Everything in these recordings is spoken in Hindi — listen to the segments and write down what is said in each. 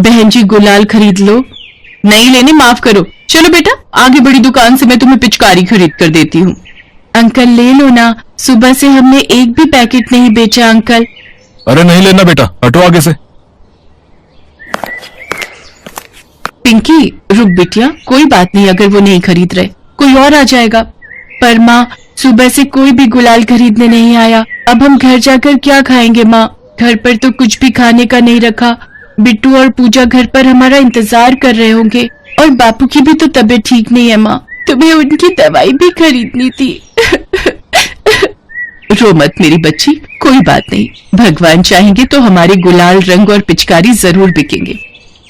बहन जी गुलाल खरीद लो। नहीं लेने, माफ करो। चलो बेटा, आगे बड़ी दुकान से मैं तुम्हें पिचकारी खरीद कर देती हूँ। अंकल ले लो ना, सुबह से हमने एक भी पैकेट नहीं बेचा अंकल। अरे नहीं लेना बेटा, हटो आगे से। पिंकी रुक बिटिया, कोई बात नहीं, अगर वो नहीं खरीद रहे कोई और आ जाएगा। पर माँ, सुबह से कोई भी गुलाल खरीदने नहीं आया, अब हम घर जाकर क्या खाएंगे माँ? घर पर तो कुछ भी खाने का नहीं रखा। बिट्टू और पूजा घर पर हमारा इंतजार कर रहे होंगे, और बापू की भी तो तबीयत ठीक नहीं है माँ, तुम्हें उनकी दवाई भी खरीदनी थी। रो मत मेरी बच्ची, कोई बात नहीं, भगवान चाहेंगे तो हमारे गुलाल, रंग और पिचकारी जरूर बिकेंगे।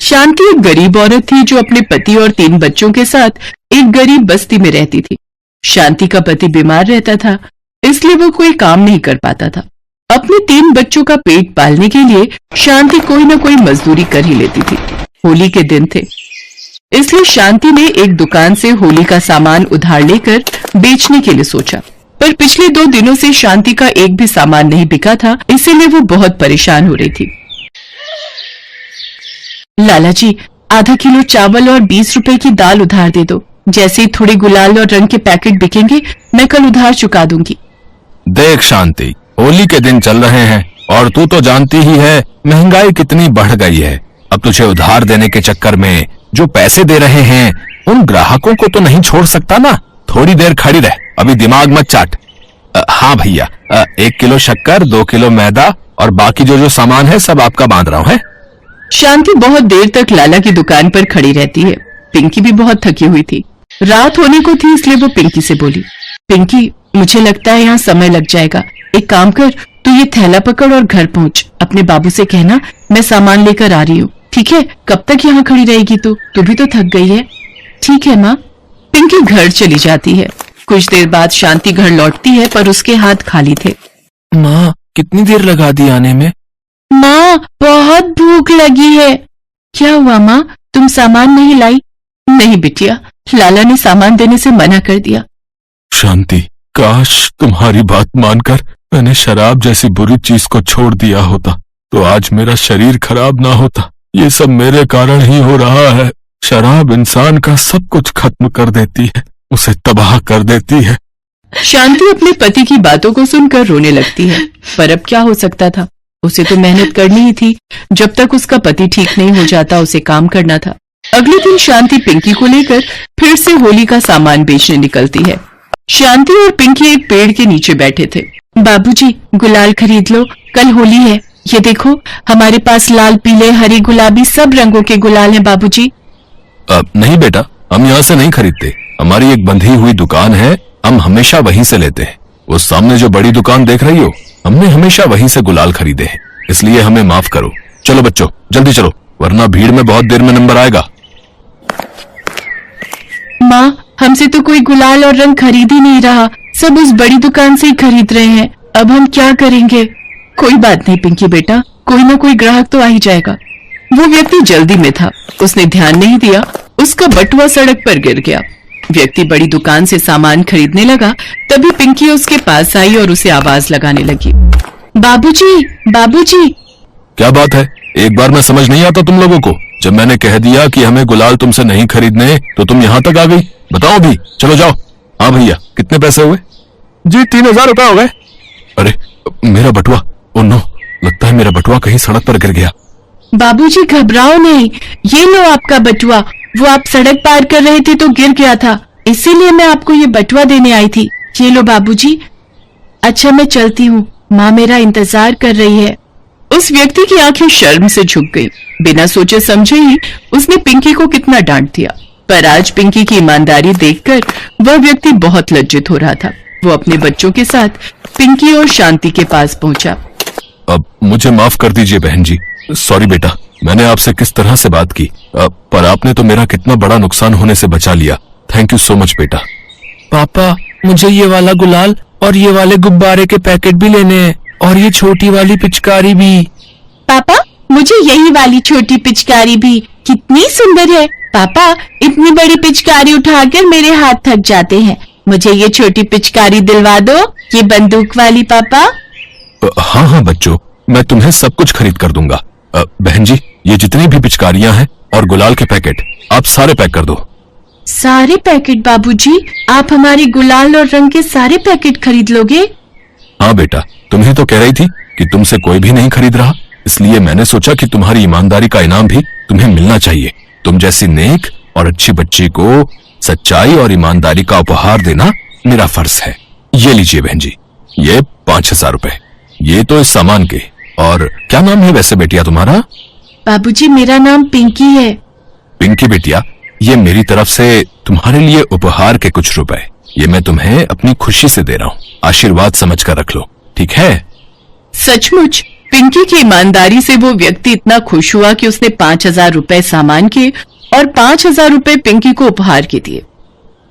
शांति एक गरीब औरत थी जो अपने पति और 3 बच्चों के साथ एक गरीब बस्ती में रहती थी। शांति का पति बीमार रहता था, इसलिए वो कोई काम नहीं कर पाता था। अपने 3 बच्चों का पेट पालने के लिए शांति कोई न कोई मजदूरी कर ही लेती थी। होली के दिन थे, इसलिए शांति ने एक दुकान से होली का सामान उधार लेकर बेचने के लिए सोचा, पर पिछले 2 दिनों से शांति का एक भी सामान नहीं बिका था, इसीलिए वो बहुत परेशान हो रही थी। लाला जी, आधा किलो चावल और 20 रुपए की दाल उधार दे दो। जैसे ही थोड़े गुलाल और रंग के पैकेट बिकेंगे, मैं कल उधार चुका दूंगी। देख शांति, होली के दिन चल रहे हैं और तू तो जानती ही है महंगाई कितनी बढ़ गई है। अब तुझे उधार देने के चक्कर में जो पैसे दे रहे हैं उन ग्राहकों को तो नहीं छोड़ सकता ना। थोड़ी देर खड़ी रह, अभी दिमाग मत चाट। हाँ भैया, 1 किलो शक्कर, 2 किलो मैदा और बाकी जो सामान है सब आपका बांध रहा हूँ है। शांति बहुत देर तक लाला की दुकान पर खड़ी रहती है। पिंकी भी बहुत थकी हुई थी, रात होने को थी, इसलिए वो पिंकी से बोली, पिंकी मुझे लगता है यहाँ समय लग जाएगा, एक काम कर, तू ये थैला पकड़ और घर पहुँच। अपने बाबू से कहना मैं सामान लेकर आ रही हूँ, ठीक है? कब तक यहाँ खड़ी रहेगी तू भी तो थक गई है। ठीक है माँ। पिंकी घर चली जाती है। कुछ देर बाद शांति घर लौटती है, पर उसके हाथ खाली थे। माँ, कितनी देर लगा दी आने में? माँ, बहुत भूख लगी है। क्या हुआ माँ, तुम सामान नहीं लाई? नहीं बिटिया, लाला ने सामान देने से मना कर दिया। शांति, काश तुम्हारी बात मानकर मैंने शराब जैसी बुरी चीज को छोड़ दिया होता तो आज मेरा शरीर खराब ना होता। ये सब मेरे कारण ही हो रहा है। शराब इंसान का सब कुछ खत्म कर देती है, उसे तबाह कर देती है। शांति अपने पति की बातों को सुनकर रोने लगती है, पर अब क्या हो सकता था, उसे तो मेहनत करनी ही थी। जब तक उसका पति ठीक नहीं हो जाता उसे काम करना था। अगले दिन शांति पिंकी को लेकर फिर से होली का सामान बेचने निकलती है। शांति और पिंकी एक पेड़ के नीचे बैठे थे। बाबूजी, गुलाल खरीद लो, कल होली है। ये देखो, हमारे पास लाल, पीले, हरे, गुलाबी सब रंगों के गुलाल हैं बाबूजी। नहीं बेटा, हम यहाँ से नहीं खरीदते। हमारी एक बंधी हुई दुकान है, हम हमेशा वहीं से लेते हैं। वो सामने जो बड़ी दुकान देख रही हो, हमने हमेशा वहीं से गुलाल खरीदे हैं, इसलिए हमें माफ करो। चलो बच्चों, जल्दी चलो, वरना भीड़ में बहुत देर में नंबर आएगा। माँ, हमसे तो कोई गुलाल और रंग खरीद ही नहीं रहा, सब उस बड़ी दुकान से ही खरीद रहे हैं। अब हम क्या करेंगे? कोई बात नहीं पिंकी बेटा, कोई ना कोई ग्राहक तो आ ही जाएगा। वो व्यक्ति जल्दी में था, उसने ध्यान नहीं दिया, उसका बटुआ सड़क पर गिर गया। व्यक्ति बड़ी दुकान से सामान खरीदने लगा, तभी पिंकी उसके पास आई और उसे आवाज लगाने लगी, बाबूजी, बाबूजी। क्या बात है? एक बार में समझ नहीं आता तुम लोगों को? जब मैंने कह दिया कि हमें गुलाल तुमसे नहीं खरीदने तो तुम यहाँ तक आ गई। बताओ भी, चलो जाओ। हाँ भैया, कितने पैसे हुए? जी 3000 रुपए हो गए। अरे मेरा बटुआ, ओ नो, लगता है मेरा बटुआ कहीं सड़क पर गिर गया। बाबूजी घबराओ नहीं, ये लो आपका बटुआ। वो आप सड़क पार कर रहे थे तो गिर गया था, इसीलिए मैं आपको ये बटुआ देने आई थी। ये लो बाबूजी। अच्छा मैं चलती हूँ, माँ मेरा इंतजार कर रही है। उस व्यक्ति की आंखें शर्म से झुक गई। बिना सोचे समझे ही उसने पिंकी को कितना डांट दिया, पर आज पिंकी की ईमानदारी देखकर वह व्यक्ति बहुत लज्जित हो रहा था। वो अपने बच्चों के साथ पिंकी और शांति के पास पहुंचा। अब मुझे माफ कर दीजिए बहन जी, सॉरी बेटा, मैंने आपसे किस तरह से बात की, पर आपने तो मेरा कितना बड़ा नुकसान होने से बचा लिया। थैंक यू सो मच बेटा। पापा, मुझे ये वाला गुलाल और ये वाले गुब्बारे के पैकेट भी लेने हैं, और ये छोटी वाली पिचकारी भी। पापा, मुझे यही वाली छोटी पिचकारी भी, कितनी सुंदर है। पापा, इतनी बड़ी पिचकारी उठाकर मेरे हाथ थक जाते हैं, मुझे ये छोटी पिचकारी दिलवा दो, ये बंदूक वाली। पापा हाँ हाँ बच्चों, मैं तुम्हें सब कुछ खरीद कर दूंगा, बहन जी, ये जितनी भी पिचकारियां हैं और गुलाल के पैकेट आप सारे पैक कर दो। सारे पैकेट बाबूजी? आप हमारी गुलाल और रंग के सारे पैकेट खरीद लोगे? हाँ बेटा, तुम ही तो कह रही थी कि तुमसे कोई भी नहीं खरीद रहा, इसलिए मैंने सोचा कि तुम्हारी ईमानदारी का इनाम भी तुम्हें मिलना चाहिए। तुम जैसी नेक और अच्छी बच्ची को सच्चाई और ईमानदारी का उपहार देना मेरा फर्ज है। ये लीजिए बहन जी, ये 5,000 रुपए, ये तो इस सामान के। और क्या नाम है वैसे बेटिया तुम्हारा? बाबूजी मेरा नाम पिंकी है। पिंकी बेटिया, ये मेरी तरफ से तुम्हारे लिए उपहार के कुछ रुपए, ये मैं तुम्हें अपनी खुशी से दे रहा हूँ। आशीर्वाद समझ कर रख लो, ठीक है? सचमुच पिंकी की ईमानदारी से वो व्यक्ति इतना खुश हुआ कि उसने 5,000 रुपए सामान के और 5,000 रुपए पिंकी को उपहार के दिए।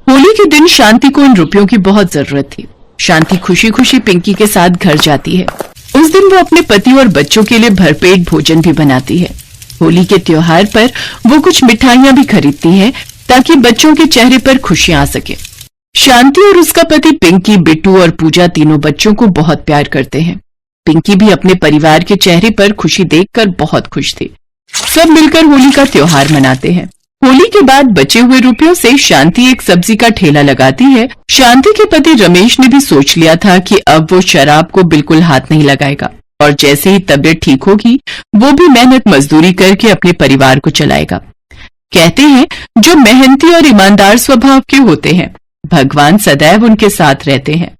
होली के दिन शांति को इन रुपयों की बहुत जरूरत थी। शांति खुशी खुशी पिंकी के साथ घर जाती है। उस दिन वो अपने पति और बच्चों के लिए भरपेट भोजन भी बनाती है। होली के त्योहार पर वो कुछ मिठाइयां भी खरीदती है ताकि बच्चों के चेहरे पर खुशियां आ सके। शांति और उसका पति पिंकी, बिट्टू और पूजा तीनों बच्चों को बहुत प्यार करते हैं। पिंकी भी अपने परिवार के चेहरे पर खुशी देखकर बहुत खुश थी। सब मिलकर होली का त्योहार मनाते हैं। होली के बाद बचे हुए रुपयों से शांति एक सब्जी का ठेला लगाती है। शांति के पति रमेश ने भी सोच लिया था कि अब वो शराब को बिल्कुल हाथ नहीं लगाएगा और जैसे ही तबीयत ठीक होगी वो भी मेहनत मजदूरी करके अपने परिवार को चलाएगा। कहते हैं जो मेहनती और ईमानदार स्वभाव के होते हैं भगवान सदैव उनके साथ रहते हैं।